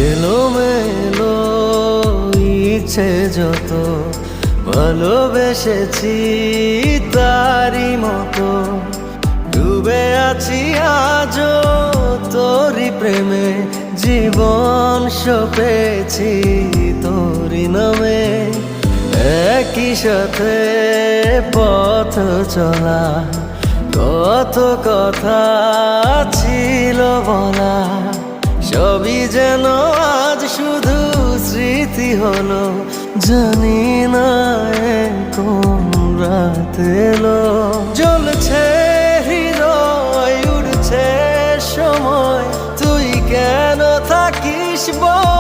এলোমেলো ইচ্ছে যত ভালোবেসেছি তারই মতো ডুবে আছি আজও তোরই প্রেমে, জীবন সপেছি তোরই নামে। একই সাথে পথ চলা, কত কথা ছিল বলা, সবই যেন আজ শুধু স্মৃতি হলো। জানি না কোন রাত এলো, জ্বলছে হৃদয়, উড়ছে সময়, তুই কেন থাকিস বল।